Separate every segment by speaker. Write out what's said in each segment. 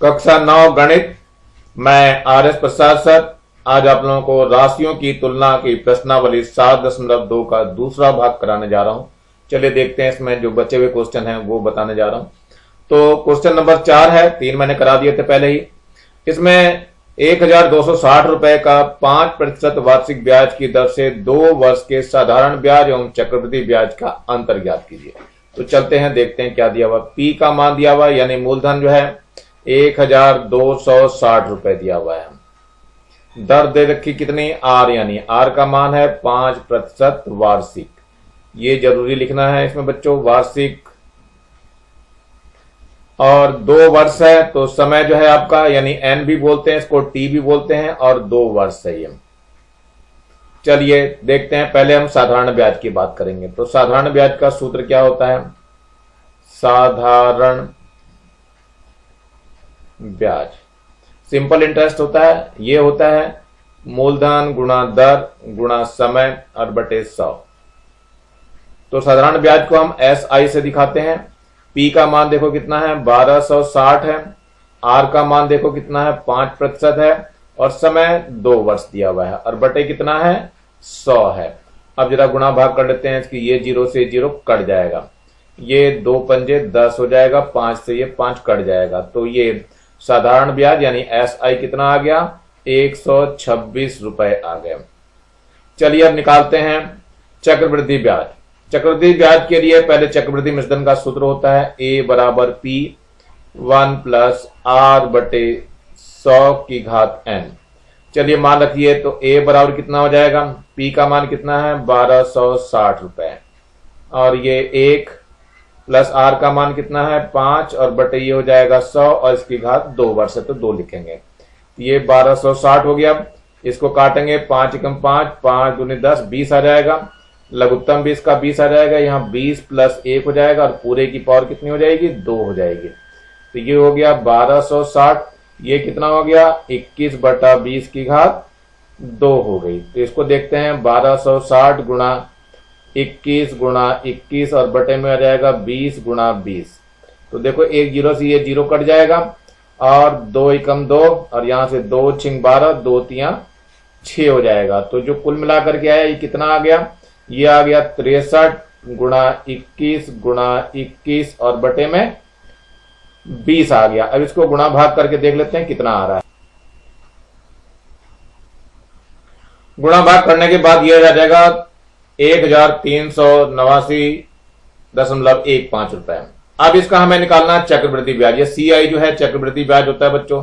Speaker 1: कक्षा 9 गणित। मैं आर.एस. प्रसाद सर आज आप लोगों को राशियों की तुलना की प्रश्नावली 7.2 का दूसरा भाग कराने जा रहा हूं। चलिए देखते हैं इसमें जो बचे हुए क्वेश्चन हैं वो बताने जा रहा हूं। तो क्वेश्चन नंबर 4 है, 3 मैंने करा दिए थे पहले ही। इसमें 1260 रुपए का 5% वार्षिक ब्याज की दर से 2 वर्ष के साधारण ब्याज एवं चक्रवृद्धि ब्याज का अंतर ज्ञात कीजिए। तो चलते हैं देखते हैं क्या दिया हुआ। पी का मान दिया हुआ यानी मूलधन जो है 1260 रुपए दिया हुआ है। दर दे रखी कितनी, आर, यानी आर का मान है 5% वार्षिक। ये जरूरी लिखना है इसमें बच्चों, वार्षिक। और 2 वर्ष है तो समय जो है आपका यानी एन भी बोलते हैं इसको, टी भी बोलते हैं, और 2 वर्ष है ये। चलिए देखते हैं, पहले हम साधारण ब्याज की बात करेंगे। तो साधारण ब्याज का सूत्र क्या होता है? साधारण ब्याज सिंपल इंटरेस्ट होता है। ये होता है मूलधन गुणा दर गुणा समय और बटे 100। तो साधारण ब्याज को हम SI से दिखाते हैं। P का मान देखो कितना है, 1260 है। R का मान देखो कितना है, 5% है, और समय 2 वर्ष दिया हुआ है, और बटे कितना है, 100 है। अब जरा गुणा भाग कर लेते हैं इसकी। ये 0 से 0 कट जाएगा, ये 2 पंजे 10 हो जाएगा, 5 से ये 5 कट जाएगा। तो ये साधारण ब्याज यानी SI कितना आ गया, 126 रुपए आ गए। चलिए अब निकालते हैं चक्रवृद्धि ब्याज। चक्रवृद्धि ब्याज के लिए पहले चक्रवृद्धि मिश्रण का सूत्र होता है A बराबर P 1 प्लस R बटे 100 की घात n। चलिए मान रखिए तो A बराबर कितना हो जाएगा, P का मान कितना है 1260 रुपए, और ये 1 प्लस R का मान कितना है 5, और बटे ये हो जाएगा 100, और इसकी घात 2 वर्ष है तो 2 लिखेंगे। ये 1260 हो गया। इसको काटेंगे, 5 एकम 5, 5 दूनी 10, 20 आ जाएगा। लघुत्तम 20 का 20 आ जाएगा, यहाँ 20 प्लस 1 हो जाएगा, और पूरे की पावर कितनी हो जाएगी, 2 हो जाएगी। तो ये हो गया 1260। ये कितना हो गया, 21 बटा 20 की घात 2 हो गई। तो इसको देखते हैं, 1260 गुणा 21 गुणा 21, और बटे में आ जाएगा 20 गुणा 20। तो देखो एक 0 से ये 0 कट जाएगा, और 2 एकम 2, और यहां से 2 छिंग 12, 2 तियां 6 हो जाएगा। तो जो कुल मिलाकर के आया ये कितना आ गया, ये आ गया 63 गुणा 21 गुणा 21, और बटे में 20 आ गया। अब इसको गुणा भाग करके देख लेते हैं कितना आ रहा है। गुणा भाग करने के बाद ये आ जाएगा 1389.15 रुपए। अब इसका हमें निकालना है चक्रवृद्धि ब्याज। ये CI जो है चक्रवृद्धि ब्याज होता है बच्चों,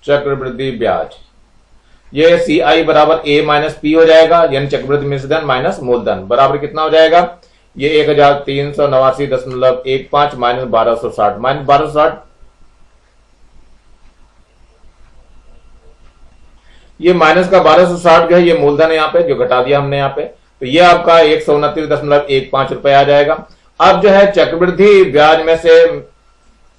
Speaker 1: चक्रवृद्धि ब्याज। ये CI बराबर A माइनस P हो जाएगा, यानी चक्रवृद्धि मिश्रण माइनस मूलधन, बराबर कितना हो जाएगा, ये 1389.15 माइनस 1260, माइनस 1260। ये माइनस का 1260 जो है ये मूलधन है यहाँ पे, जो घटा दिया हमने यहाँ पे। तो ये आपका 129.15 रुपए आ जाएगा। अब जो है चक्रवृद्धि ब्याज में से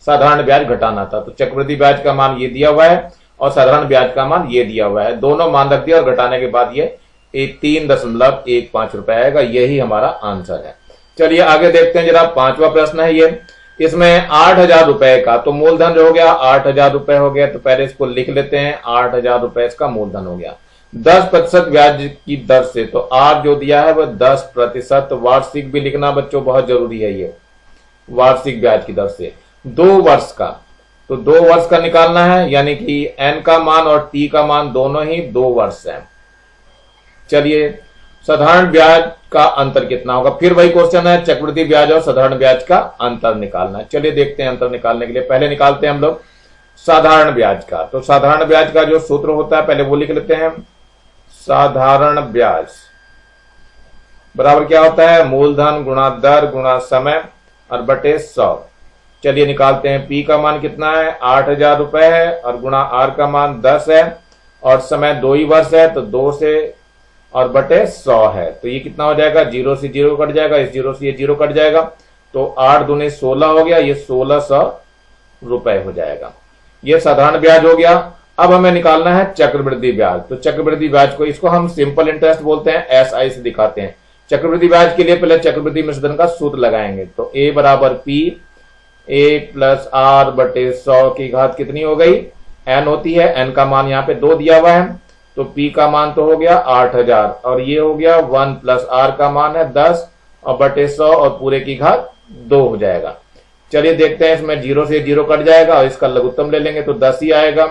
Speaker 1: साधारण ब्याज घटाना था, तो चक्रवृद्धि ब्याज का मान ये दिया हुआ है और साधारण ब्याज का मान ये दिया हुआ है। दोनों मान रख दिया और घटाने के बाद ये 3.15 रुपए आएगा। यही हमारा आंसर है। चलिए आगे देखते हैं जरा, 5वां प्रश्न है ये। इसमें 8000 रुपए का, तो मूलधन जो हो गया 8000 रुपए हो गया, तो पहले इसको लिख लेते हैं। 8000 रुपए इसका मूलधन हो गया। 10% ब्याज की दर से, तो आर जो दिया है वह 10%। वार्षिक भी लिखना बच्चों बहुत जरूरी है। ये वार्षिक ब्याज की दर से 2 वर्ष का, तो 2 वर्ष का निकालना है, यानी कि एन का मान और टी का मान दोनों ही 2 वर्ष है। चलिए साधारण ब्याज का अंतर कितना होगा, फिर वही क्वेश्चन है, चक्रवृद्धि ब्याज और साधारण ब्याज का अंतर निकालना है। चलिए देखते हैं अंतर निकालने के लिए। पहले निकालते हैं हम लोग साधारण ब्याज का। तो साधारण ब्याज का जो सूत्र होता है पहले वो लिख लेते हैं। साधारण ब्याज बराबर क्या होता है, मूलधन गुणा दर गुणा समय और बटे 100। चलिए निकालते हैं। P का मान कितना है, 8000 रुपए है, और गुणा R का मान 10 है, और समय 2 ही वर्ष है, तो 2 से और बटे 100 है। तो ये कितना हो जाएगा, 0 से 0 कट जाएगा, इस 0 से ये 0 कट जाएगा, तो 8 दूनी 16 हो गया, ये 1600 रुपए हो जाएगा। ये साधारण ब्याज हो गया। अब हमें निकालना है चक्रवृद्धि ब्याज। तो चक्रवृद्धि ब्याज को, इसको हम सिंपल इंटरेस्ट बोलते हैं, SI से दिखाते हैं। चक्रवृद्धि ब्याज के लिए पहले चक्रवृद्धि मिश्रण का सूत्र लगाएंगे। तो A बराबर P 1 प्लस आर बटे 100 की घात कितनी हो गई, n होती है। n का मान यहाँ पे 2 दिया हुआ है, तो p का मान तो हो गया 8000 और ये हो गया 1 प्लस r का मान है 10 और बटे 100 और पूरे की घात 2 हो जाएगा। चलिए देखते हैं, इसमें 0 से 0 कट जाएगा और इसका लघुत्तम ले लेंगे तो 10 ही आएगा,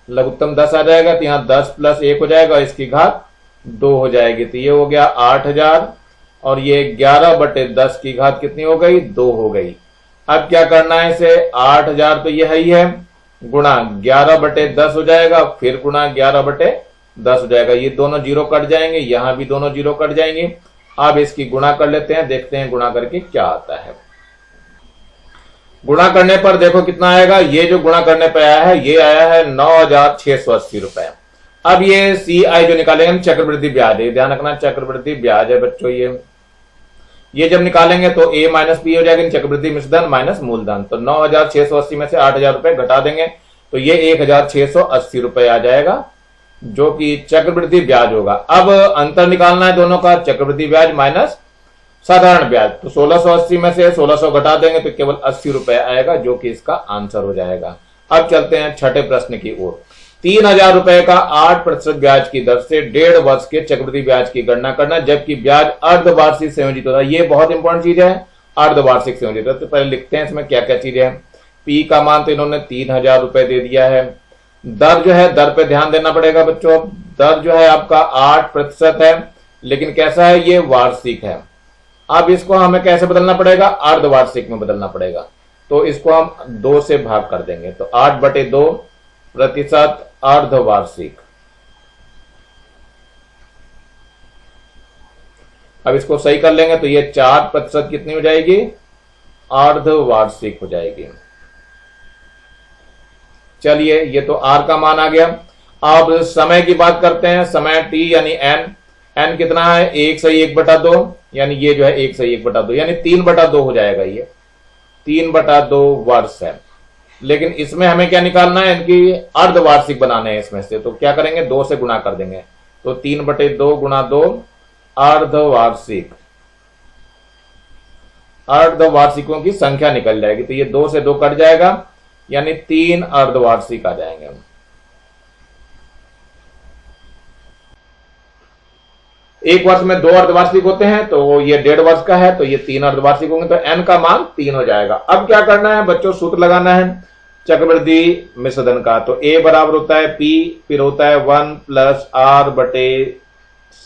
Speaker 1: लघुत्तम 10 आ जाएगा, तो यहाँ 10 प्लस 1 हो जाएगा, इसकी घात 2 हो जाएगी, तो ये हो गया 8000 और ये 11 बटे 10 की घात कितनी हो गई, 2 हो गई। अब क्या करना है इसे, 8000 तो ये ही है, गुणा 11 बटे 10 हो जाएगा, फिर गुणा 11 बटे 10 हो जाएगा, ये दोनों 0 कट जाएंगे, यहां भी दोनों 0 कट जाएंगे। अब इसकी गुणा कर लेते हैं, देखते हैं गुणा करके क्या आता है। गुणा करने पर देखो कितना आएगा, ये जो गुणा करने पर आया है ये आया है 9680 रुपए। अब ये CI जो निकालेंगे हम चक्रवृद्धि ब्याज है, ध्यान रखना चक्रवृद्धि ब्याज है बच्चों, ये जब निकालेंगे तो A माइनस P हो जाएगा, चक्रवृद्धि मिश्रधन माइनस मूलधन, तो 9680 में से 8000 रुपए घटा देंगे तो ये 1680 रुपए आ जाएगा, जो कि चक्रवृद्धि ब्याज होगा। अब अंतर निकालना है दोनों का, चक्रवृद्धि ब्याज माइनस साधारण ब्याज, तो 1680 में से 1600 घटा देंगे तो केवल 80 रुपए आएगा, जो कि इसका आंसर हो जाएगा। अब चलते हैं छठे प्रश्न की ओर। 3000 रुपए का 8% ब्याज की दर से 1.5 वर्ष के चक्रवृद्धि ब्याज की गणना करना, जबकि ब्याज अर्धवार्षिक संयोजित होता है। ये बहुत इंपॉर्टेंट चीज है, अर्धवार्षिक संयोजित होता है। तो पहले लिखते हैं इसमें क्या क्या चीजें हैं। पी का मान तो इन्होंने 3000 रुपए दे दिया है। दर जो है, दर पे ध्यान देना पड़ेगा बच्चों। दर जो है आपका 8% है, लेकिन कैसा है, ये वार्षिक है। अब इसको हमें कैसे बदलना पड़ेगा, अर्धवार्षिक में बदलना पड़ेगा, तो इसको हम 2 से भाग कर देंगे, तो 8/2% अर्धवार्षिक। अब इसको सही कर लेंगे तो ये 4% कितनी हो जाएगी, अर्धवार्षिक हो जाएगी। चलिए ये तो R का मान आ गया। अब समय की बात करते हैं, समय T यानी n कितना है, 1/1/2, यानी ये जो है 1/1/2 यानी 3/2 हो जाएगा, ये 3/2 वर्ष है। लेकिन इसमें हमें क्या निकालना है, इनकी अर्धवार्षिक बनाने हैं इसमें से, तो क्या करेंगे 2 से गुणा कर देंगे, तो 3/2 गुणा 2 अर्धवार्षिक, अर्धवार्षिकों की संख्या निकल जाएगी, तो ये 2 से 2 कट जाएगा, यानी 3 अर्धवार्षिक आ जाएंगे। एक वर्ष में 2 अर्धवार्षिक होते हैं, तो ये 1.5 वर्ष का है, तो ये 3 अर्धवार्षिक होंगे, तो n का मान 3 हो जाएगा। अब क्या करना है बच्चों, सूत्र लगाना है चक्रवृद्धि मिश्रधन का, तो A बराबर होता है P, फिर होता है 1 प्लस R बटे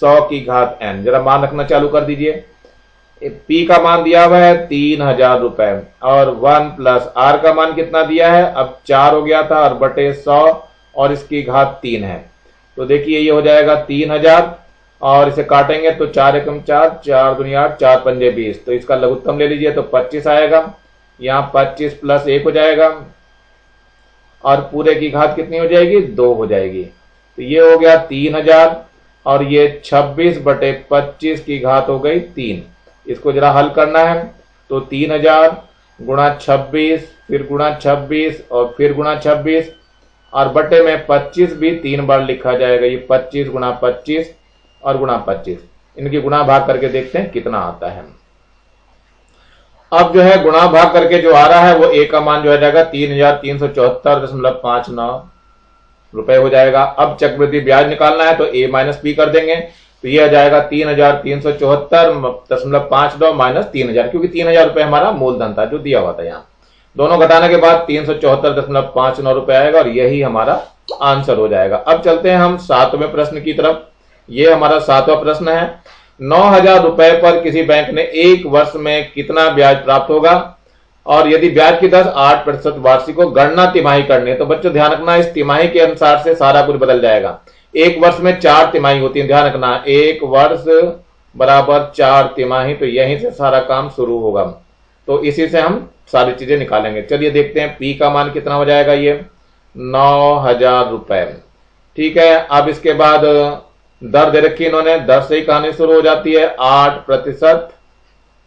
Speaker 1: 100 की घात n। जरा मान रखना चालू कर दीजिए। P का मान दिया हुआ है 3000 रुपए और 1 प्लस R का मान कितना दिया है, अब 4 हो गया था, और बटे 100 और इसकी घात 3 है, तो देखिए ये हो जाएगा 3000 और इसे काटेंगे तो 4 एकम 4, 4 दूनी 8, 4 पंजे 20, तो इसका लघुत्तम ले लीजिए तो 25 आएगा, यहाँ 25 प्लस 1 हो जाएगा और पूरे की घात कितनी हो जाएगी, 2 हो जाएगी, तो ये हो गया 3000 और ये 26/25 की घात हो गई 3। इसको जरा हल करना है, तो 3000 गुणा 26 फिर गुणा 26 और फिर गुणा 26 और बटे में 25 भी 3 बार लिखा जाएगा, ये 25 गुणा 25 और गुणा 25, इनकी गुणा भाग करके देखते हैं कितना आता है। अब जो है गुणा भाग करके जो आ रहा है वो A का मान जो आ जाएगा 3374.59 रुपए हो जाएगा। अब चक्रवृद्धि ब्याज निकालना है तो A माइनस P कर देंगे, तो ये आ जाएगा 3374.59 माइनस 3000, क्योंकि 3000 रुपए हमारा मूलधन था जो दिया हुआ था। यहाँ दोनों घटाने के बाद 374.59 रुपए आएगा और यही हमारा आंसर हो जाएगा। अब चलते हैं हम 7वें प्रश्न की तरफ। ये हमारा 7वां प्रश्न है। 9000 रुपए पर किसी बैंक ने 1 वर्ष में कितना ब्याज प्राप्त होगा, और यदि ब्याज की दर 8% वार्षिक हो, गणना तिमाही करनी है। तो बच्चों ध्यान रखना, इस तिमाही के अनुसार से सारा कुछ बदल जाएगा। 1 वर्ष में 4 तिमाही होती है, ध्यान रखना, 1 वर्ष बराबर 4 तिमाही, तो यहीं से सारा काम शुरू होगा, तो इसी से हम सारी चीजें निकालेंगे। चलिए देखते हैं P का मान कितना हो जाएगा, ये 9000 रुपए, ठीक है। अब इसके बाद दर दे रखी इन्होंने, दर से ही कहानी शुरू हो जाती है, 8%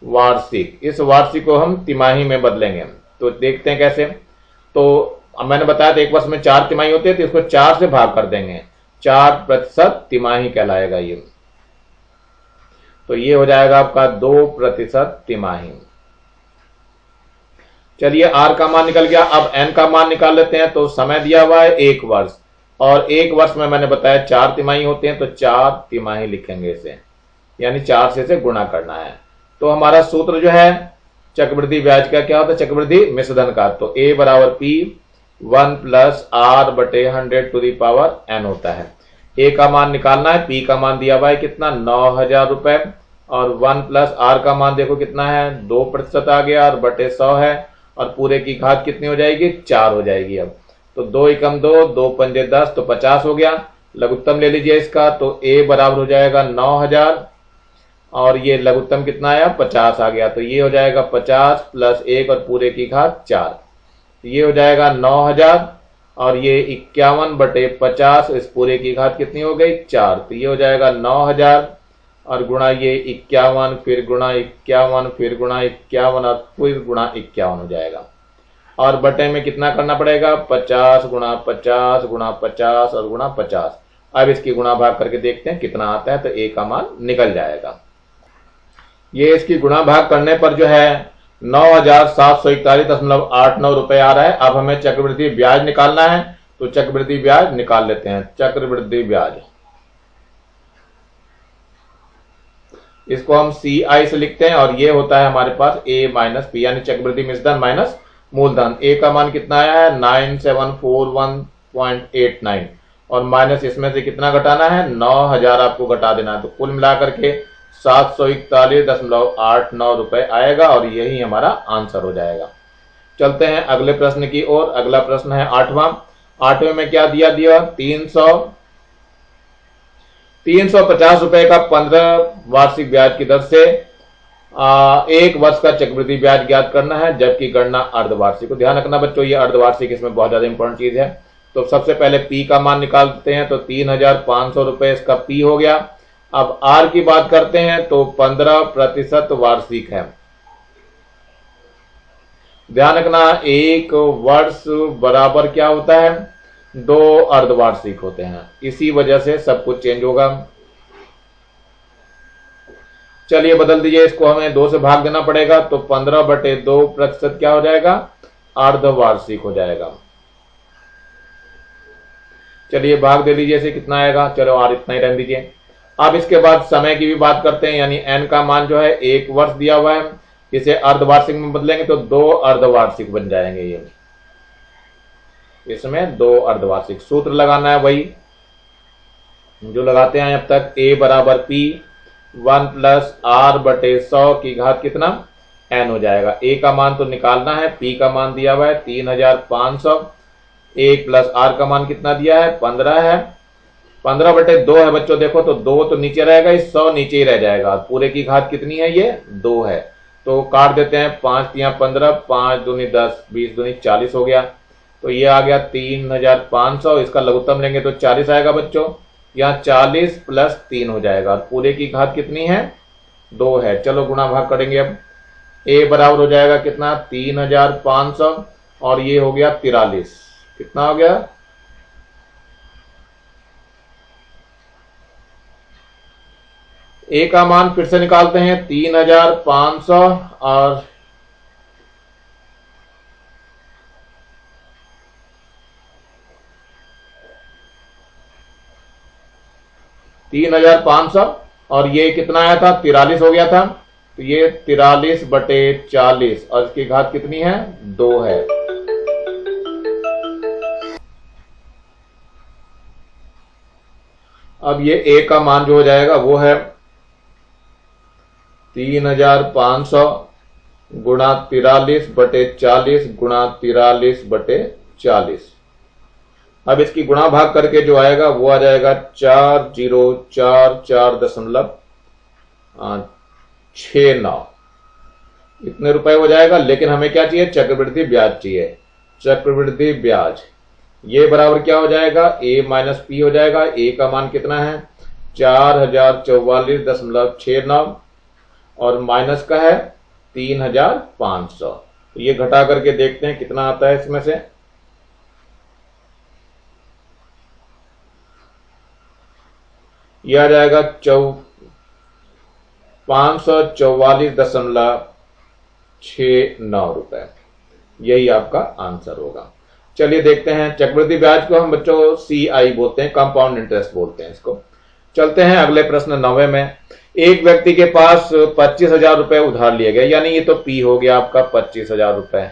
Speaker 1: वार्षिक। इस वार्षिक को हम तिमाही में बदलेंगे, तो देखते हैं कैसे। तो मैंने बताया था 1 वर्ष में 4 तिमाही होती है, तो इसको 4 से भाग कर देंगे, 4% तिमाही कहलाएगा ये, तो ये हो जाएगा आपका 2% तिमाही। चलिए आर का मान निकल गया। अब एन का मान निकाल लेते हैं। तो समय दिया हुआ है 1 वर्ष, और 1 वर्ष में मैंने बताया 4 तिमाही होते हैं, तो 4 तिमाही लिखेंगे इसे, यानी 4 से इसे गुणा करना है। तो हमारा सूत्र जो है चक्रवृद्धि ब्याज का क्या होता है, चक्रवृद्धि मिश्रधन का। तो ए बराबर पी 1 प्लस आर बटे 100 टू दी पावर एन होता है। ए का मान निकालना है, पी का मान दिया हुआ है कितना 9000 रुपए, और 1 प्लस आर का मान देखो कितना है 2% आ गया, और बटे 100 है, और पूरे की घात कितनी हो जाएगी 4 हो जाएगी। अब तो 2 एकम 2, 2 पंजे 10, तो 50 हो गया। लघुत्तम ले लीजिए इसका, तो ए बराबर हो जाएगा 9000, और ये लघुत्तम कितना आया 50 आ गया। तो ये हो जाएगा 50 प्लस 1 और पूरे की घात 4, ये हो जाएगा 9000, और ये 51 बटे 50, इस पूरे की घात कितनी हो गई 4, तो ये हो जाएगा 9000, और गुणा ये 51, फिर गुणा 51, फिर गुणा 51, और फिर गुणा 51 हो जाएगा। और बटे में कितना करना पड़ेगा 50 गुणा 50 गुणा 50 और गुणा 50। अब इसकी गुणा भाग करके देखते हैं कितना आता है, तो ए का मान निकल जाएगा। ये इसकी गुणा भाग करने पर जो है 9741.89 रुपए आ रहा है। अब हमें चक्रवृद्धि ब्याज निकालना है, तो चक्रवृद्धि ब्याज निकाल लेते हैं। चक्रवृद्धि ब्याज इसको हम CI से लिखते हैं, और ये होता है हमारे पास A माइनस पी, यानी चक्रवृद्धि मिश्रधन माइनस मूलधन। ए का मान कितना आया है 9741.89, और माइनस इसमें से कितना घटाना है 9000 आपको घटा देना है। तो कुल मिलाकर के 741.89 रुपए आएगा, और यही हमारा आंसर हो जाएगा। चलते हैं अगले प्रश्न की ओर। अगला प्रश्न है 8वां। 8वें में क्या दिया 350 रुपए का 15 वार्षिक ब्याज की दर से 1 वर्ष का चक्रवृद्धि ब्याज ज्ञात करना है, जबकि गणना अर्धवार्षिक। को ध्यान रखना बच्चों, ये अर्धवार्षिक इसमें बहुत ज्यादा इंपॉर्टेंट चीज है। तो सबसे पहले पी का मान निकालते हैं, तो 3500 रुपए इसका पी हो गया। अब आर की बात करते हैं, तो 15% वार्षिक है। ध्यान रखना 1 वर्ष बराबर क्या होता है 2 अर्धवार्षिक होते हैं, इसी वजह से सब कुछ चेंज होगा। चलिए बदल दीजिए इसको, हमें 2 से भाग देना पड़ेगा, तो 15/2% क्या हो जाएगा अर्धवार्षिक हो जाएगा। चलिए भाग दे लीजिए इसे, कितना आएगा, चलो आर इतना ही रहने दीजिए। अब इसके बाद समय की भी बात करते हैं, यानी एन का मान जो है 1 वर्ष दिया हुआ है, इसे अर्धवार्षिक में बदलेंगे तो 2 अर्धवार्षिक बन जाएंगे। ये इसमें 2 अर्धवार्षिक। सूत्र लगाना है वही जो लगाते हैं अब तक, ए बराबर पी 1 प्लस आर बटे 100 की घात कितना एन हो जाएगा। ए का मान तो निकालना है, पी का मान दिया हुआ है 3500, 1 प्लस आर का मान कितना दिया है 15 है, 15/2 है बच्चों। देखो तो 2 तो नीचे रहेगा, इस 100 नीचे ही रह जाएगा। पूरे की घात कितनी है ये 2 है, तो काट देते हैं 5 या 15, 5 दूनी 10, 20 दूनी 40 हो गया। तो ये आ गया 3500, इसका लघुत्तम लेंगे तो 40 आएगा बच्चों। यहाँ 40 प्लस 3 हो जाएगा, पूरे की घात कितनी है 2 है। चलो गुणा भाग करेंगे। अब ए बराबर हो जाएगा कितना 3500, और ये हो गया 43, कितना हो गया ए का मान फिर से निकालते हैं 3500, और 3500, और ये कितना आया था 43 हो गया था, तो ये 43/40, और इसकी घात कितनी है 2 है। अब ये ए का मान जो हो जाएगा वो है 3500 गुणा 43/40 गुणा 43/40। अब इसकी गुणा भाग करके जो आएगा वो आ जाएगा 4044.69, इतने रुपए हो जाएगा। लेकिन हमें क्या चाहिए चक्रवृद्धि ब्याज चाहिए। चक्रवृद्धि ब्याज ये बराबर क्या हो जाएगा ए माइनस पी हो जाएगा। ए का मान कितना है 4044.69, और माइनस का है 3500। तो ये घटा करके देखते हैं कितना आता है इसमें से। ये आ जाएगा 544.69 रुपए। यही आपका आंसर होगा। चलिए देखते हैं, चक्रवृद्धि ब्याज को हम बच्चों CI बोलते हैं, कंपाउंड इंटरेस्ट बोलते हैं इसको। चलते हैं अगले प्रश्न 9वें में। एक व्यक्ति के पास 25,000 रुपए उधार लिए गए, यानी ये तो P हो गया आपका 25,000 रुपए।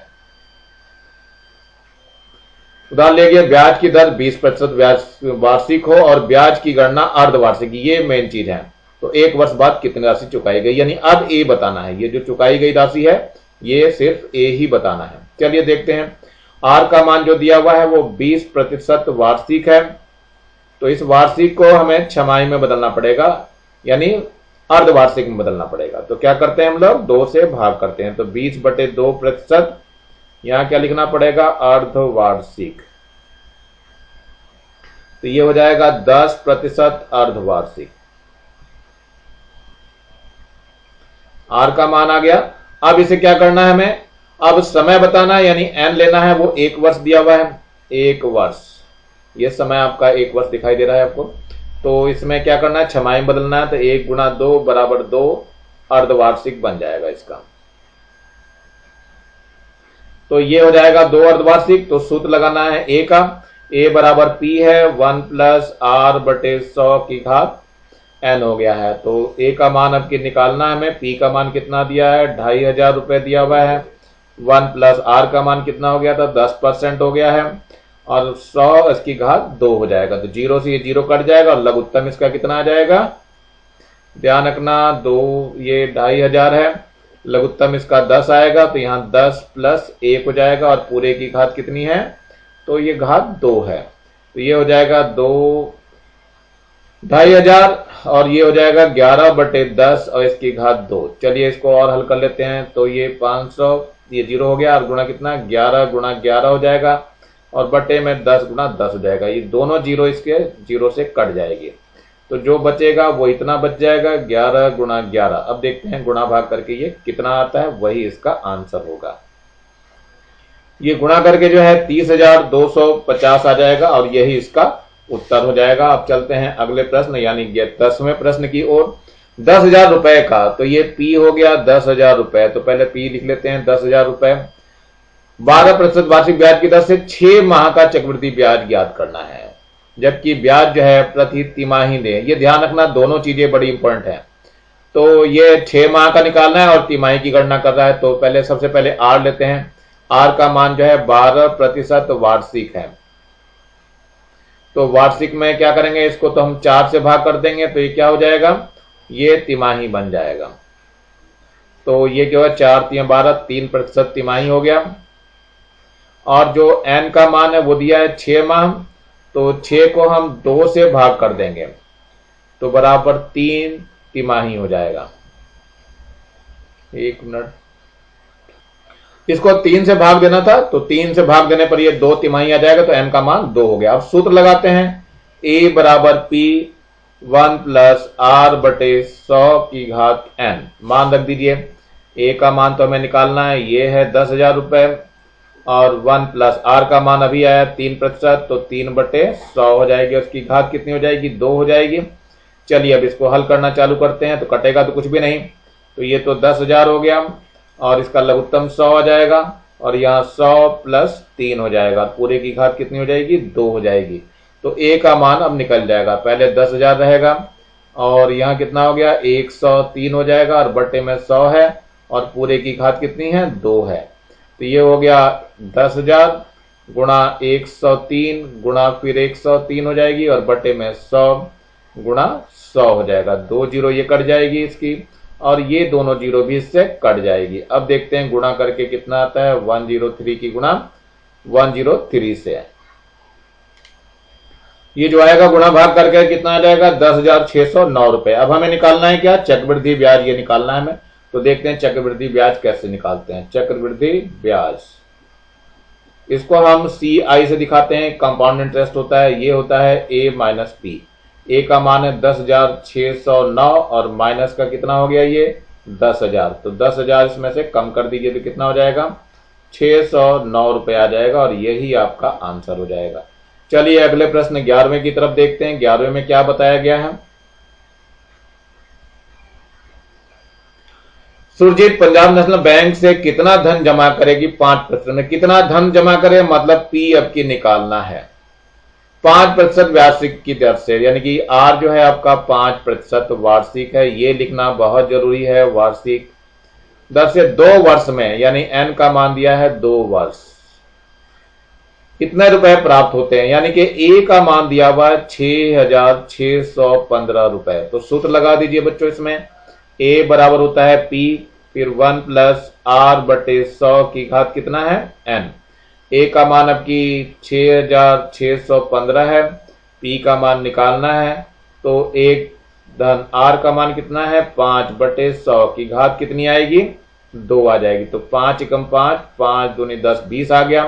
Speaker 1: उधार लिए गए, ब्याज की दर 20% ब्याज वार्षिक हो और ब्याज की गणना अर्धवार्षिक, ये मेन चीज है। तो एक वर्ष बाद कितनी राशि चुकाई गई, यानी अब ए बताना है। ये जो चुकाई गई राशि है ये सिर्फ ए ही बताना है। चलिए देखते हैं, आर का मान जो दिया हुआ है वो 20% वार्षिक है। तो इस वार्षिक को हमें छमाही में बदलना पड़ेगा, यानी अर्धवार्षिक में बदलना पड़ेगा। तो क्या करते हैं हम लोग, 2 से भाग करते हैं। तो 20/2%, यहां क्या लिखना पड़ेगा, अर्धवार्षिक। तो ये हो जाएगा 10% अर्धवार्षिक। आर का मान आ गया। अब इसे क्या करना है हमें, अब समय बताना है, यानी एन लेना है। वो 1 वर्ष दिया हुआ है, 1 वर्ष। ये समय आपका 1 वर्ष दिखाई दे रहा है आपको। तो इसमें क्या करना है, छमाही बदलना है। तो 1 × 2 = 2 अर्धवार्षिक बन जाएगा इसका। तो ये हो जाएगा 2 अर्धवार्षिक। तो सूत्र लगाना है ए का, ए बराबर P है 1 + R/100 की घात n हो गया है। तो ए का मान अब की निकालना है हमें। P का मान कितना दिया है, 2,500 रुपए दिया हुआ है। 1 + R का मान कितना हो गया था, 10% हो गया है, और 100 इसकी घात 2 हो जाएगा। तो 0 से ये 0 कट जाएगा और लघुत्तम इसका कितना आ जाएगा, ध्यान रखना 2, ये 2,500 है, लघुत्तम इसका 10 आएगा। तो यहां 10 + 1 हो जाएगा, और पूरे की घात कितनी है, तो ये घात 2 है। तो ये हो जाएगा 2,500, और ये हो जाएगा 11/10 और इसकी घात 2। चलिए इसको और हल कर लेते हैं। तो ये 500, ये 0 हो गया, और गुणा कितना, 11 × 11 हो जाएगा, और बटे में 10 × 10 हो जाएगा। ये दोनों 0 इसके 0 से कट जाएगी। तो जो बचेगा वो इतना बच जाएगा, 11 × 11। अब देखते हैं गुणा भाग करके ये कितना आता है, वही इसका आंसर होगा। ये गुणा करके जो है 30,250 आ जाएगा, और यही इसका उत्तर हो जाएगा। अब चलते हैं अगले प्रश्न, यानी 10वें प्रश्न की ओर। 10,000 रुपए का, तो ये P हो गया 10,000 रुपए। तो पहले P लिख लेते हैं, 10,000 रुपए। 12% वार्षिक ब्याज की दर से 6 माह का चक्रवृद्धि ब्याज ज्ञात करना है, जबकि ब्याज जो है प्रति तिमाही दे। ये ध्यान रखना, दोनों चीजें बड़ी इंपॉर्टेंट है। तो ये 6 माह का निकालना है और तिमाही की गणना कर रहा है। तो पहले सबसे पहले आर लेते हैं। आर का मान जो है 12% वार्षिक है। तो वार्षिक में क्या करेंगे, इसको तो हम 4 से भाग कर देंगे। तो ये क्या हो जाएगा, ये तिमाही बन जाएगा। तो ये क्या है, 4 × 3 = 12, 3% तिमाही हो गया। और जो n का मान है वो दिया है 6 माह। तो 6 को हम 2 से भाग कर देंगे, तो बराबर 3 तिमाही हो जाएगा। 1 मिनट, इसको 3 से भाग देना था, तो 3 से भाग देने पर ये 2 तिमाही आ जाएगा। तो n का मान 2 हो गया। अब सूत्र लगाते हैं, a = P 1 + R/100 की घात n। मान रख दीजिए। a का मान तो हमें निकालना है, ये है 10,000 रुपए, और 1 + R का मान अभी आया 3%, तो 3/100 हो जाएगी। उसकी घात कितनी हो जाएगी, 2 हो जाएगी। चलिए अब इसको हल करना चालू करते हैं। तो कटेगा तो कुछ भी नहीं। तो ये तो 10,000 हो गया, और इसका लघुत्तम 100 आ जाएगा, और यहाँ 100 + 3 हो जाएगा। पूरे की घात कितनी हो जाएगी, 2 हो जाएगी। तो a का मान अब निकल जाएगा, पहले 10,000 रहेगा, और यहाँ कितना हो गया, 103 हो जाएगा, और बटे में 100 है, और पूरे की घात कितनी है, 2 है। तो ये हो गया 10,000 × 103 × फिर 103 हो जाएगी, और बटे में 100 × 100 हो जाएगा। 2 0 ये कट जाएगी इसकी, और ये दोनों 0 भी इससे कट जाएगी। अब देखते हैं गुणा करके कितना आता है, 103 की गुणा 103 से। ये जो आएगा गुणा भाग करके कितना आ जाएगा, 10,609 रुपए। अब हमें निकालना है क्या, चक्रवृद्धि ब्याज, ये निकालना है हमें। तो देखते हैं चक्रवृद्धि ब्याज कैसे निकालते हैं। चक्रवृद्धि ब्याज, इसको हम CI से दिखाते हैं, कंपाउंड इंटरेस्ट होता है। ये होता है A - P। ए का मान है 10,609, और माइनस का कितना हो गया, ये 10,000। तो 10,000 इसमें से कम कर दीजिए, तो कितना हो जाएगा, 609 रुपए आ जाएगा, और यही आपका आंसर हो जाएगा। चलिए अगले प्रश्न 11वें की तरफ देखते हैं। 11वें में क्या बताया गया है। सुरजीत पंजाब नेशनल बैंक से कितना धन जमा करेगी? 5%। कितना धन जमा करे मतलब पी आपकी निकालना है 5% वार्षिक की दर से, यानी कि आर जो है आपका 5% वार्षिक है, ये लिखना बहुत जरूरी है। वार्षिक दर से 2 वर्ष में, यानी एन का मान दिया है 2 वर्ष, कितने रुपए प्राप्त होते हैं, यानी कि ए का मान दिया हुआ है 6,615 रुपए। तो सूत्र लगा दीजिए बच्चों इसमें, ए बराबर होता है पी, फिर 1 प्लस आर बटे 100 की घात कितना है एन। ए का मान आपकी 6,615 है, पी का मान निकालना है, तो एक धन आर का मान कितना है 5 बटे 100 की घात कितनी आएगी 2 आ जाएगी। तो 5 एकम 5, 5 दूनी 10, 20 आ गया।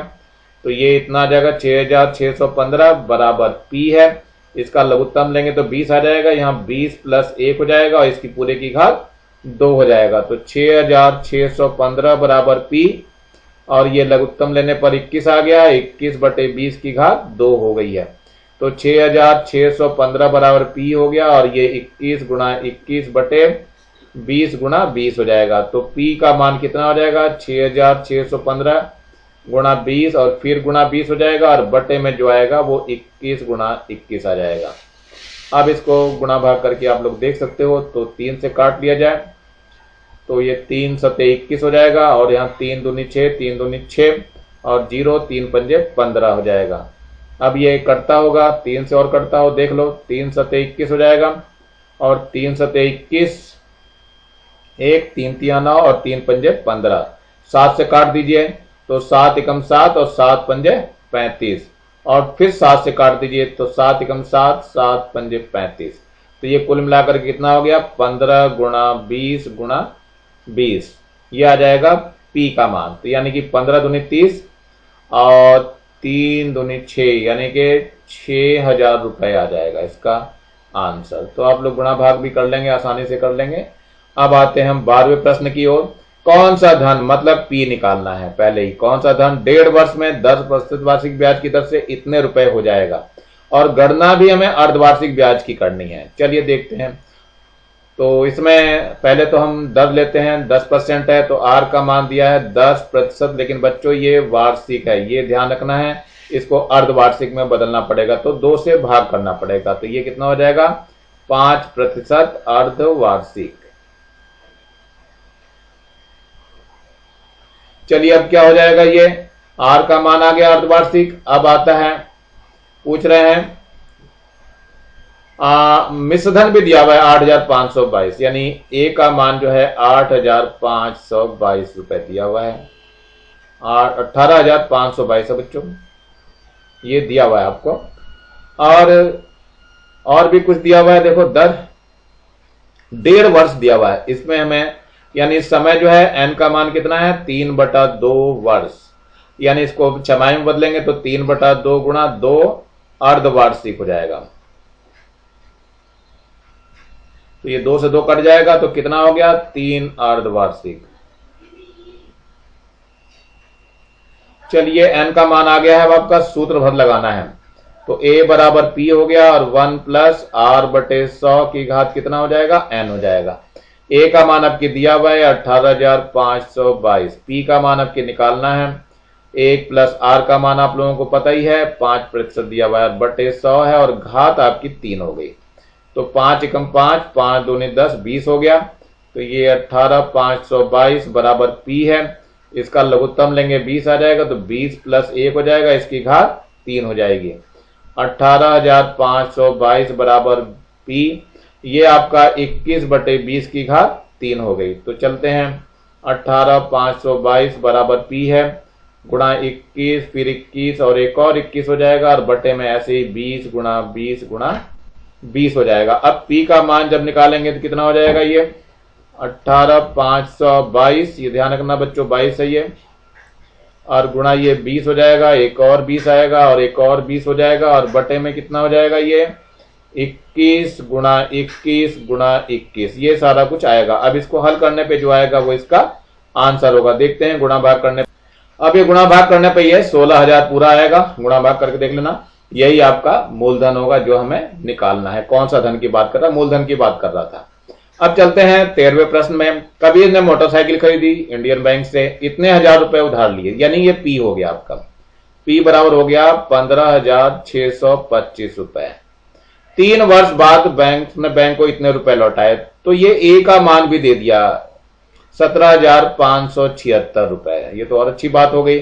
Speaker 1: तो ये इतना आ जाएगा 6,615 बराबर पी है, इसका लघुत्तम लेंगे तो 20 आ जाएगा, यहाँ 20 प्लस 1 हो जाएगा और इसकी पूरे की घात 2 हो जाएगा। तो 6,615 बराबर पी, और ये लघुत्तम लेने पर 21 आ गया, 21 बटे 20 की घात 2 हो गई है। तो 6,615 बराबर पी हो गया, और ये 21 गुणा 21 बटे 20 गुणा 20 हो जाएगा। तो पी का मान कितना हो जाएगा 6,615 गुणा 20 और फिर गुणा 20 हो जाएगा, और बटे में जो आएगा वो 21 गुणा 21 आ जाएगा। अब इसको गुणा भाग करके आप लोग देख सकते हो, तो 3 से काट लिया जाए तो ये 3 सत्ते 21 हो जाएगा, और यहाँ 3 दूनी 6, 3 दूनी 6 और 0, 3 पंजे 15 हो जाएगा। अब ये कटता होगा, 3 से और कटता हो, देख लो, 3 सत्ते 21 हो जाएगा, और 3 सत्ते 21, 1 3 तिया 9 और 3 पंजे 15। 7 से काट दीजिए तो 7 एकम 7 और 7 पंजे 35, और फिर 7 से काट दीजिए तो 7 एकम 7, 7 पंजे 35। तो ये कुल मिलाकर कितना हो गया 15 गुणा 20 गुणा 20, ये आ जाएगा पी का मान। तो यानी कि 15 दूनी 30 और 3 दूनी 6, यानी कि 6,000 रुपए आ जाएगा इसका आंसर। तो आप लोग गुणा भाग भी कर लेंगे, आसानी से कर लेंगे। अब आते हैं हम 12वें प्रश्न की ओर। कौन सा धन, मतलब पी निकालना है पहले ही, कौन सा धन 1.5 वर्ष में 10% वार्षिक ब्याज की दर से इतने रुपए हो जाएगा, और गणना भी हमें अर्धवार्षिक ब्याज की करनी है। चलिए देखते हैं। तो इसमें पहले तो हम 10 लेते हैं, 10% है तो आर का मान दिया है 10%, लेकिन बच्चों ये वार्षिक है, ये ध्यान रखना है, इसको अर्धवार्षिक में बदलना पड़ेगा, तो 2 से भाग करना पड़ेगा। तो ये कितना हो जाएगा 5% अर्धवार्षिक। चलिए अब क्या हो जाएगा, ये आर का मान आ गया अर्धवार्षिक। अब आता है, पूछ रहे हैं मिश्रधन भी दिया हुआ है 8,522, यानी ए का मान जो है 8,522 रुपए दिया हुआ है, 18,522 है बच्चों, ये दिया हुआ है आपको। और भी कुछ दिया हुआ है, देखो दर 1.5 वर्ष दिया हुआ है, इसमें हमें यानी समय जो है एन का मान कितना है 3/2 वर्ष, यानी इसको छमाही में बदलेंगे तो 3/2 गुणा 2 अर्धवार्षिक हो जाएगा। तो ये 2 से 2 कट जाएगा, तो कितना हो गया 3 अर्धवार्षिक। चलिए एन का मान आ गया है, अब आपका सूत्र भर लगाना है। तो ए बराबर पी हो गया, और 1 प्लस आर बटे 100 की घात कितना हो जाएगा एन हो जाएगा। ए का मान आपके दिया हुआ है 18,522, पी का मान आपके निकालना है, 1 प्लस आर का मान आप लोगों को पता ही है 5% दिया हुआ है, बटे 100 है, और घात आपकी 3 हो गई। तो 5 एकम 5, 5 दूनी 10, 20 हो गया। तो ये 18,522 बराबर पी है, इसका लघुत्तम लेंगे 20 आ जाएगा, तो 20 प्लस 1 हो जाएगा, इसकी घात 3 हो जाएगी। 18,522 बराबर पी, ये आपका 21 बटे 20 की घात 3 हो गई। तो चलते हैं, 18,522 बराबर पी है, गुणा 21, फिर 21 और एक और 21 हो जाएगा, और बटे में ऐसे ही 20 गुणा 20 गुणा 20 हो जाएगा। अब पी का मान जब निकालेंगे तो कितना हो जाएगा, ये 18,522, ये ध्यान रखना बच्चों 22 है ये, और गुणा ये 20 हो जाएगा, एक और 20 आएगा, और एक और 20 हो जाएगा, और बटे में कितना हो जाएगा ये 21 गुणा 21 गुणा 21, ये सारा कुछ आएगा। अब इसको हल करने पे जो आएगा वो इसका आंसर होगा। देखते हैं गुणा भाग करने, अब ये गुणा भाग करने पे ये 16,000 पूरा आएगा। गुणा भाग करके देख लेना, यही आपका मूलधन होगा जो हमें निकालना है। कौन सा धन की बात कर रहा है, मूलधन की बात कर रहा था। अब चलते हैं 13वें प्रश्न में। कबीर ने मोटरसाइकिल खरीदी इंडियन बैंक से, इतने हजार रुपए उधार लिए, यानी ये पी हो गया आपका। पी बराबर हो गया 15,625 रुपए। 3 वर्ष बाद बैंक को इतने रुपए लौटाए, तो ये ए का मान भी दे दिया 17,576 रुपए। ये तो और अच्छी बात हो गई।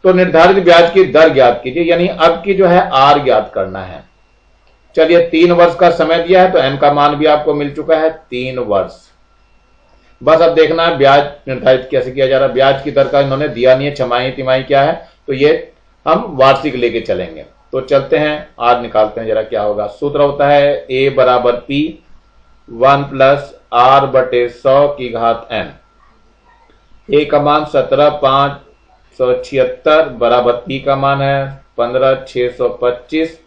Speaker 1: तो निर्धारित ब्याज की दर ज्ञात कीजिए, यानी अब की जो है आर ज्ञात करना है। चलिए 3 वर्ष का समय दिया है, तो एन का मान भी आपको मिल चुका है 3 वर्ष। बस अब देखना है ब्याज निर्धारित कैसे किया जा रहा है। ब्याज की दर का इन्होंने दिया नहीं है, छमाही तिमाही क्या है, तो ये हम वार्षिक लेके चलेंगे। तो चलते हैं, आज निकालते हैं जरा क्या होगा। सूत्र होता है ए बराबर पी 1 प्लस आर बटे 100 की घात एन। ए का मान 17,576 बराबर पी का मान है 15,625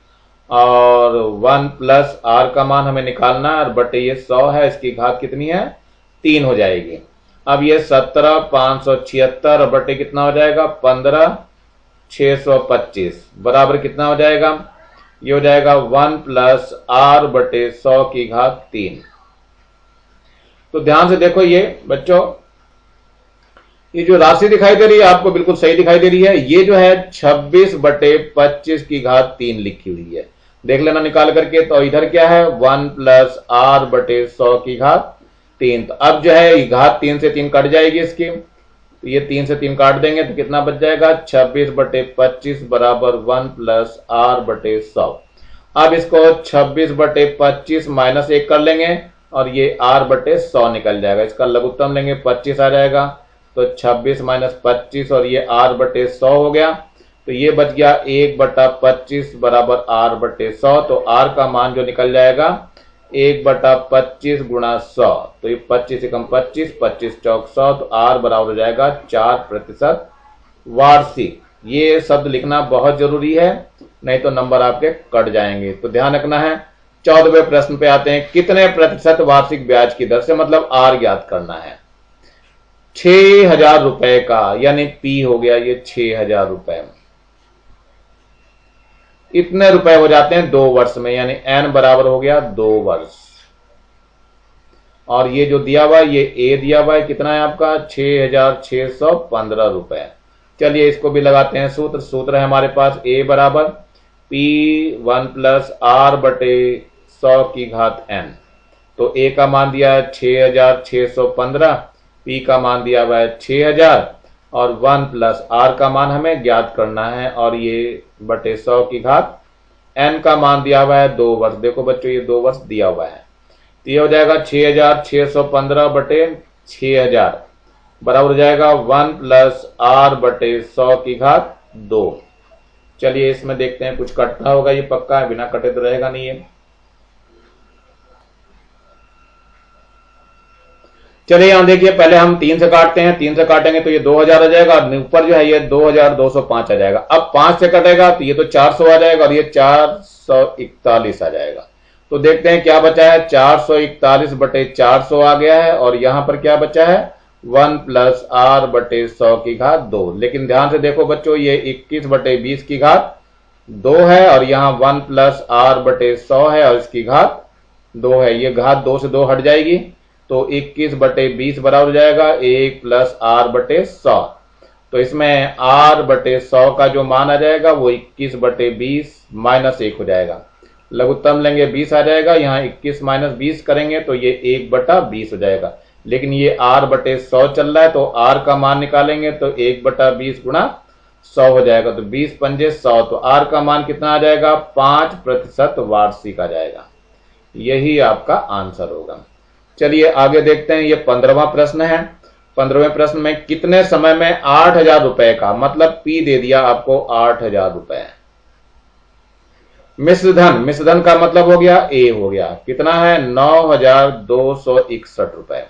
Speaker 1: और 1 प्लस आर का मान हमें निकालना है और बटे ये 100 है, इसकी घात कितनी है 3 हो जाएगी। अब ये 17,576 और बटे कितना हो जाएगा 15,625 बराबर कितना हो जाएगा, ये हो जाएगा 1 प्लस आर बटे 100 की घात 3। तो ध्यान से देखो ये बच्चों, ये जो राशि दिखाई दे रही है आपको बिल्कुल सही दिखाई दे रही है। ये जो है 26 बटे 25 की घात 3 लिखी हुई है, देख लेना निकाल करके। तो इधर क्या है 1 प्लस आर बटे 100 की घात 3। तो अब जो है घात 3 से 3 कट जाएगी इसकी, तो ये 3 से 3 काट देंगे तो कितना बच जाएगा 26 बटे 25 बराबर 1 प्लस आर बटे 100। अब इसको 26 बटे 25 माइनस 1 कर लेंगे और ये आर बटे 100 निकल जाएगा। इसका लघुत्तम लेंगे 25 आ जाएगा, तो 26 माइनस 25 और ये आर बटे 100 हो गया। तो ये बच गया 1 बटा 25 बराबर आर बटे 100। तो आर का मान जो निकल जाएगा 1 बटा 25 गुणा 100, तो ये 25 से कम 25, 25 चौक 100, तो आर बराबर हो जाएगा 4% वार्षिक। ये शब्द लिखना बहुत जरूरी है, नहीं तो नंबर आपके कट जाएंगे। तो ध्यान रखना है। 14वें प्रश्न पे आते हैं। कितने प्रतिशत वार्षिक ब्याज की दर से, मतलब आर ज्ञात करना है। 6,000 रुपए का, यानी पी हो गया ये 6,000 रुपए। इतने रुपए हो जाते हैं 2 वर्ष में, यानी एन बराबर हो गया 2 वर्ष। और ये जो दिया हुआ है ये ए दिया हुआ है, कितना है आपका 6,615 रुपए। चलिए इसको भी लगाते हैं सूत्र। सूत्र है हमारे पास ए बराबर पी 1 प्लस आर बटे 100 की घात एन। तो ए का मान दिया है 6,615, पी का मान दिया हुआ है 6,000 और 1 प्लस आर का मान हमें ज्ञात करना है और ये बटे 100 की घात एन का मान दिया हुआ है 2 वर्ष। देखो बच्चों ये 2 वर्ष दिया हुआ है, तो ये हो जाएगा 6,615 बटे 6,000 बराबर हो जाएगा 1 प्लस आर बटे 100 की घात 2। चलिए इसमें देखते हैं कुछ कटता होगा, ये पक्का है, बिना कटे तो रहेगा नहीं ये। चलिए यहां देखिए, पहले हम 3 से काटते हैं। 3 से काटेंगे तो ये 2,000 आ जाएगा और ऊपर जो है ये 2,205 आ जाएगा। अब 5 से कटेगा तो ये तो 400 आ जाएगा और ये 441 आ जाएगा। तो देखते हैं क्या बचा है, 441 बटे 400 आ गया है और यहां पर क्या बचा है 1 प्लस आर बटे 100 की घात 2। लेकिन ध्यान से देखो बच्चों, ये 21 बटे 20 की घात 2 है और यहाँ 1 प्लस आर बटे 100 है और इसकी घात 2 है। ये घात 2 से 2 हट जाएगी, तो 21 बटे 20 बराबर हो जाएगा 1 प्लस आर बटे 100। तो इसमें आर बटे 100 का जो मान आ जाएगा वो 21 बटे 20 माइनस 1 हो जाएगा। लघुत्तम लेंगे 20 आ जाएगा, यहाँ 21 माइनस 20 करेंगे तो ये 1 बटा 20 हो जाएगा। लेकिन ये आर बटे 100 चल रहा है, तो आर का मान निकालेंगे तो 1 बटा 20 गुणा 100 हो जाएगा, तो 20 पंजे 100। तो आर का मान कितना आ जाएगा 5% वार्षिक आ जाएगा। यही आपका आंसर होगा। चलिए आगे देखते हैं, ये 15वां प्रश्न है। 15वें प्रश्न में कितने समय में 8,000 रुपए का, मतलब पी दे दिया आपको 8,000 रुपए। मिश्र धन का मतलब हो गया ए हो गया, कितना है 9,261 रुपए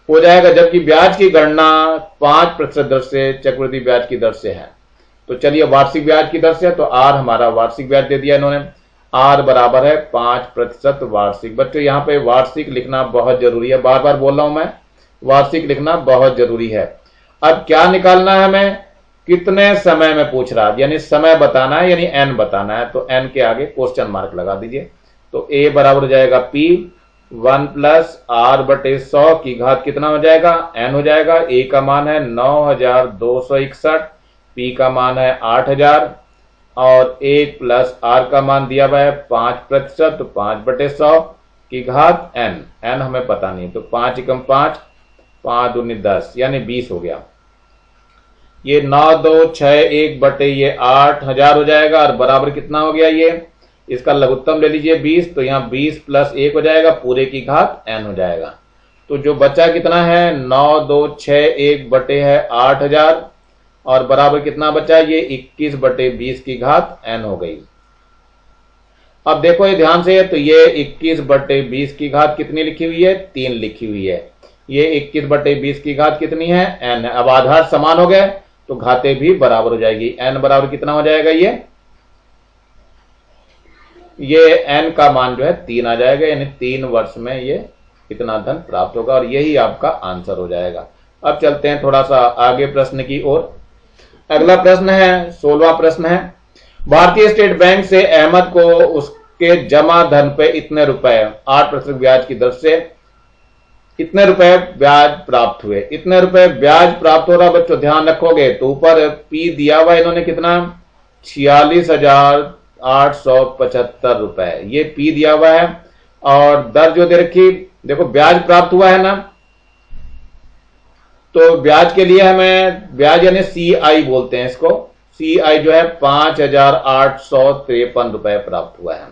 Speaker 1: हो जाएगा। जबकि ब्याज की गणना 5% दर से चक्रवृद्धि ब्याज की दर से है। तो चलिए वार्षिक ब्याज की दर से, तो आर हमारा वार्षिक ब्याज दे दिया इन्होंने, आर बराबर है 5% वार्षिक। बच्चों यहाँ पे वार्षिक लिखना बहुत जरूरी है, बार बार बोल रहा हूं मैं, वार्षिक लिखना बहुत जरूरी है। अब क्या निकालना है हमें, कितने समय में पूछ रहा है, यानी समय बताना है, यानी एन बताना है। तो एन के आगे क्वेश्चन मार्क लगा दीजिए। तो ए बराबर हो जाएगा पी 1 प्लस आर बटे 100 की घात कितना हो जाएगा, n हो जाएगा। ए का मान है 9261, पी का मान है 8000 और 1 प्लस आर का मान दिया हुआ है 5%, तो 5 बटे 100 की घात n हमें पता नहीं, तो 5 एकम 5, 5 दूनी 10 यानी 20 हो गया। ये 9261 बटे ये 8000 हो जाएगा और बराबर कितना हो गया, ये इसका लघुत्तम ले लीजिए 20, तो यहाँ 20 प्लस 1 हो जाएगा, पूरे की घात n हो जाएगा। तो जो बचा कितना है 9261 बटे है 8000 और बराबर कितना बचा, ये 21 बटे 20 की घात n हो गई। अब देखो ये ध्यान से, तो ये 21 बटे 20 की घात कितनी लिखी हुई है, 3 लिखी हुई है। ये 21 बटे 20 की घात कितनी है, n है। अब आधार समान हो गए तो घातें भी बराबर हो जाएगी। n बराबर कितना हो जाएगा, ये n का मान जो है 3 आ जाएगा, यानी 3 वर्ष में ये इतना धन प्राप्त होगा और यही आपका आंसर हो जाएगा। अब चलते हैं थोड़ा सा आगे प्रश्न की ओर। अगला प्रश्न है 16वां प्रश्न है, भारतीय स्टेट बैंक से अहमद को उसके जमा धन पे इतने रुपए 8% ब्याज की दर से इतने रुपए ब्याज प्राप्त हुए। इतने रुपए ब्याज प्राप्त हो रहा बच्चों, ध्यान रखोगे तो ऊपर पी दिया हुआ इन्होंने कितना 46,875 रुपए, ये पी दिया हुआ है और दर जो दे रखी, देखो ब्याज प्राप्त हुआ है ना, तो ब्याज के लिए हमें ब्याज यानी CI बोलते हैं इसको, CI जो है 5,853 रुपए प्राप्त हुआ है।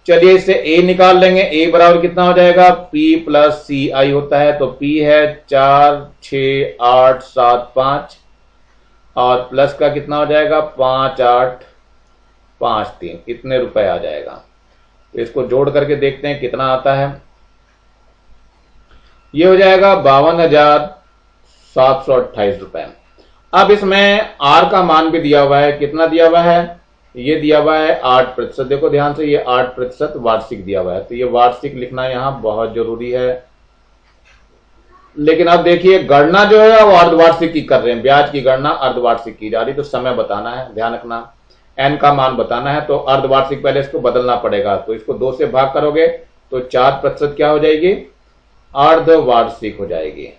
Speaker 1: चलिए इससे A निकाल लेंगे। A बराबर कितना हो जाएगा, P प्लस CI होता है, तो P है 46875 और प्लस का कितना हो जाएगा 5853, इतने रुपए आ जाएगा। तो इसको जोड़ करके देखते हैं कितना आता है। ये हो जाएगा 52,728 रुपए। अब इसमें R का मान भी दिया हुआ है, कितना दिया हुआ है, ये दिया हुआ है 8%। देखो ध्यान से, ये 8% वार्षिक दिया हुआ है, तो ये वार्षिक लिखना यहां बहुत जरूरी है। लेकिन अब देखिए गणना जो है वो अर्धवार्षिक की कर रहे हैं, ब्याज की गणना अर्धवार्षिक की जा रही, तो समय बताना है, ध्यान रखना, n का मान बताना है, तो अर्धवार्षिक पहले इसको बदलना पड़ेगा। तो इसको 2 से भाग करोगे तो 4% क्या हो जाएगी, अर्धवार्षिक हो जाएगी।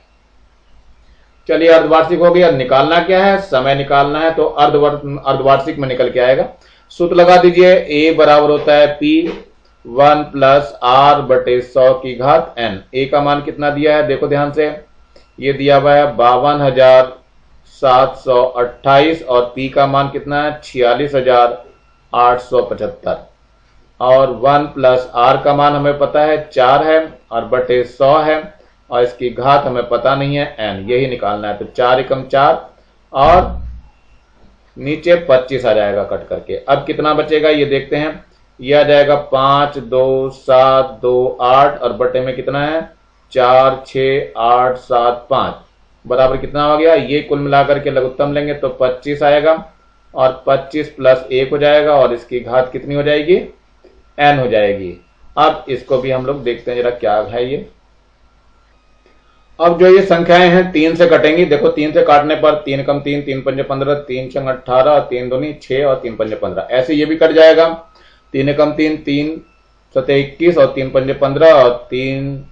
Speaker 1: चलिए अर्धवार्षिक हो गया, निकालना क्या है, समय निकालना है, तो अर्धवार्षिक में निकल के आएगा। सूत्र लगा दीजिए, A बराबर होता है P 1 प्लस R बटे 100 की घात n। A का मान कितना दिया है, देखो ध्यान से, ये दिया हुआ है 52,728 और P का मान कितना है 46,875 और 1 प्लस R का मान हमें पता है 4 है और बटे 100 है और इसकी घात हमें पता नहीं है n, यही निकालना है। तो 4 एकम 4 और नीचे 25 आ जाएगा कट करके। अब कितना बचेगा ये देखते हैं, ये आ जाएगा 5 2 7 2 8 और बटे में कितना है 4 6 8 7 5 बराबर कितना हो गया, ये कुल मिलाकर के लघुत्तम लेंगे तो 25 आएगा और 25 प्लस 1 हो जाएगा और इसकी घात कितनी हो जाएगी, n हो जाएगी। अब इसको भी हम लोग देखते हैं जरा क्या है ये। अब जो ये संख्याएं हैं 3 से कटेंगी, देखो 3 से काटने पर 3 एकम 3 3 पंजे 15 3 छंग 18 और 3 दूनी 6 और 3 पंजे 15, ऐसे ये भी कट जाएगा। 3 एकम 3 3 सते 21 और 3 पंजे 15 और 3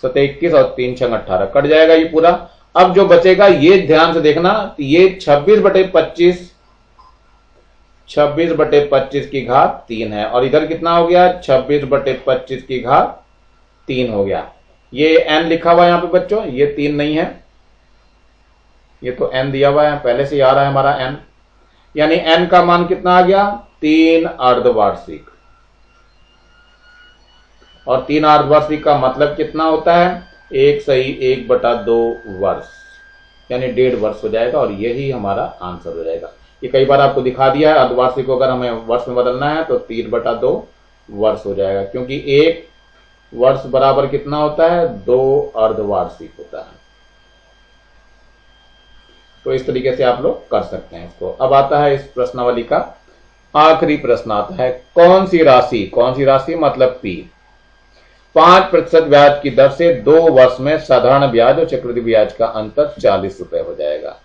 Speaker 1: सते 21 और 3 छंग 18 कट जाएगा ये पूरा। अब जो बचेगा ये ध्यान से देखना, ये 26 बटे 25 की घात 3 है और इधर कितना हो गया 26 बटे 25 की घात 3 हो गया। ये n लिखा हुआ है यहाँ पे बच्चों, ये 3 नहीं है, ये तो n दिया हुआ है, पहले से ही आ रहा है हमारा n, यानी n का मान कितना आ गया 3 अर्धवार्षिक। और 3 अर्धवार्षिक का मतलब कितना होता है 1 सही 1/2 वर्ष, यानी 1.5 वर्ष हो जाएगा और यही हमारा आंसर हो जाएगा। ये कई बार आपको दिखा दिया है, अर्धवार्षिक को अगर हमें वर्ष में बदलना है तो 3/2 वर्ष हो जाएगा, क्योंकि 1 वर्ष बराबर कितना होता है 2 अर्धवार्षिक होता है। तो इस तरीके से आप लोग कर सकते हैं इसको। अब आता है इस प्रश्नावली का आखिरी प्रश्न आता है, कौन सी राशि मतलब P 5% ब्याज की दर से 2 वर्ष में साधारण ब्याज और चक्रवृद्धि ब्याज का अंतर 40 रुपए हो जाएगा।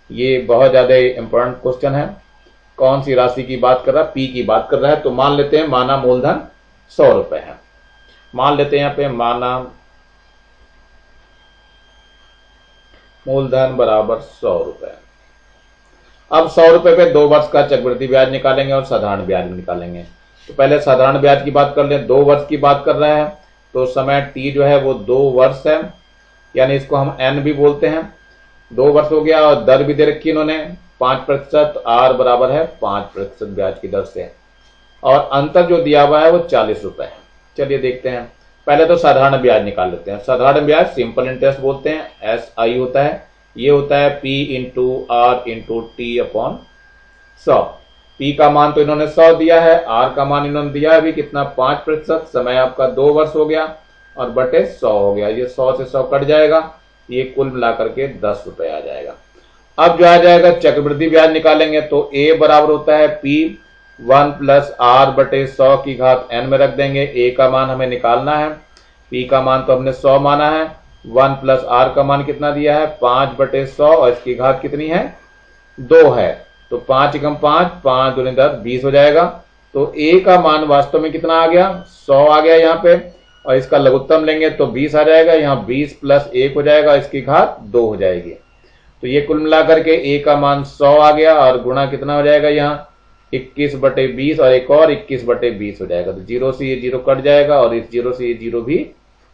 Speaker 1: ये बहुत ज्यादा इंपॉर्टेंट क्वेश्चन है। कौन सी राशि की बात कर रहा है, P की बात कर रहा है, तो मान लेते हैं माना मूलधन 100 रुपए है। मान लेते हैं यहाँ पे, माना मूलधन बराबर 100 रुपए। अब 100 रुपए पे 2 वर्ष का चक्रवृद्धि ब्याज निकालेंगे और साधारण ब्याज निकालेंगे। तो पहले साधारण ब्याज की बात कर लें। 2 वर्ष की बात कर रहे हैं तो समय t जो है वो 2 वर्ष है, यानी इसको हम n भी बोलते हैं। 2 वर्ष हो गया और दर भी दे रखी इन्होंने 5%, r बराबर है 5% ब्याज की दर से, और अंतर जो दिया हुआ है वो 40 रुपए है। चलिए देखते हैं। पहले तो साधारण ब्याज निकाल लेते हैं। साधारण ब्याज सिंपल इंटरेस्ट बोलते हैं, SI होता है। ये होता है P into R into T upon 100। P का मान तो इन्होंने 100 दिया है, R का मान इन्होंने दिया है अभी कितना 5%, समय आपका 2 वर्ष हो गया और बटे 100 हो गया। ये 100 से 100 कट जाएगा, ये कुल मिलाकर के 10 रुपए आ जाएगा। अब जो आ जाएगा चक्रवृद्धि ब्याज निकालेंगे तो A बराबर होता है P 1 प्लस R बटे 100 की घात n में रख देंगे। A का मान हमें निकालना है, P का मान तो हमने 100 माना है, 1 प्लस R का मान कितना दिया है 5 बटे 100 और इसकी घात कितनी है 2 है। तो 5 एकम 5, 5 दूनी 10, 20 हो जाएगा। तो A का मान वास्तव में कितना आ गया 100 आ गया यहाँ पे, और इसका लघुत्तम लेंगे तो 20 आ जाएगा। यहाँ 20 प्लस 1 हो जाएगा, इसकी घात 2 हो जाएगी। तो ये कुल मिलाकर के A का मान 100 आ गया और गुणा कितना हो जाएगा यहाँ 21 बटे 20 और एक और 21 बटे 20 हो जाएगा। तो 0 से ये 0 कट जाएगा और इस 0 से ये 0 भी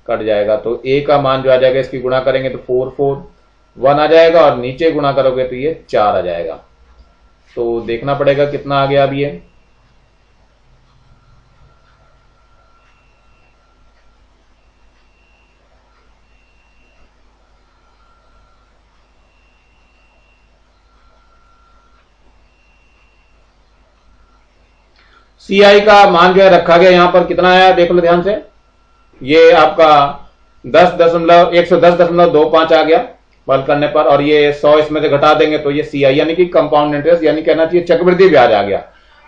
Speaker 1: कट जाएगा। तो A का मान जो आ जाएगा इसकी गुणा करेंगे तो 441 आ जाएगा और नीचे गुणा करोगे तो ये 4 आ जाएगा। तो देखना पड़ेगा कितना आ गया अब ये। CI का मान जो है रखा गया यहाँ पर कितना आया देख लो ध्यान से। ये आपका 110.25 आ गया बल करने पर, और ये 100 इसमें से घटा देंगे तो ये CI यानी कि कंपाउंड इंटरेस्ट, यानी कहना चाहिए चक्रवृद्धि ब्याज आ गया।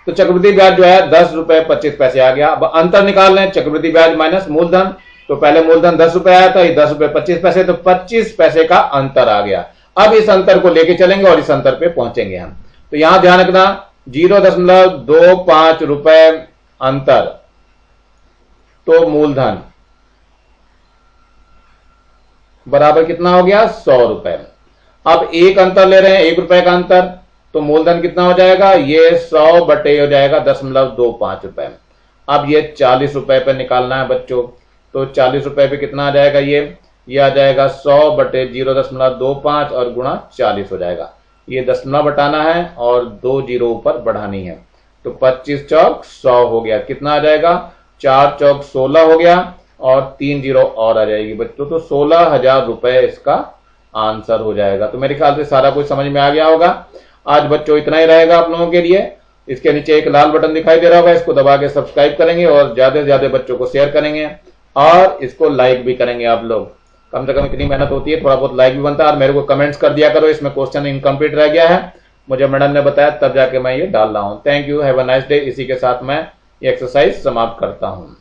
Speaker 1: तो चक्रवृद्धि ब्याज जो है 10 रुपए 25 पैसे आ गया। अब अंतर निकाल लें, चक्रवृद्धि ब्याज माइनस मूलधन। तो पहले मूलधन 10 रुपए आया था, ये 10 रुपए 25 पैसे, तो 25 पैसे का अंतर आ गया। अब इस अंतर को लेके चलेंगे और इस अंतर पे पहुंचेंगे हम। तो यहां ध्यान रखना 0.25 रुपए अंतर, तो मूलधन बराबर कितना हो गया 100 रुपए। अब एक अंतर ले रहे हैं 1 रुपए का अंतर, तो मूलधन कितना हो जाएगा ये 100 बटे हो जाएगा 0.25 रुपए। अब ये 40 रुपए पे निकालना है बच्चों। तो 40 रुपए पे कितना आ जाएगा ये आ जाएगा 100 बटे 0.25 और गुणा 40 हो जाएगा। ये दशमलव बटाना है और 2 जीरो ऊपर बढ़ानी है। तो 25 चौक 100 हो गया, कितना आ जाएगा 4 चौक 16 हो गया और 3 जीरो और आ जाएगी बच्चों। तो 16,000 रुपए इसका आंसर हो जाएगा। तो मेरे ख्याल से सारा कुछ समझ में आ गया होगा। आज बच्चों इतना ही रहेगा आप लोगों के लिए। इसके नीचे एक लाल बटन दिखाई दे रहा होगा, इसको दबा के सब्सक्राइब करेंगे और ज्यादा से ज्यादा बच्चों को शेयर करेंगे और इसको लाइक भी करेंगे आप लोग। कम से कम इतनी मेहनत होती है, थोड़ा बहुत लाइक भी बनता है। और मेरे को कमेंट्स कर दिया करो इसमें क्वेश्चन इनकम्प्लीट रह गया है, मुझे मैडम ने बताया तब जाके मैं ये डाल रहा हूँ। Thank you, have a nice day. इसी के साथ मैं ये एक्सरसाइज समाप्त करता हूँ।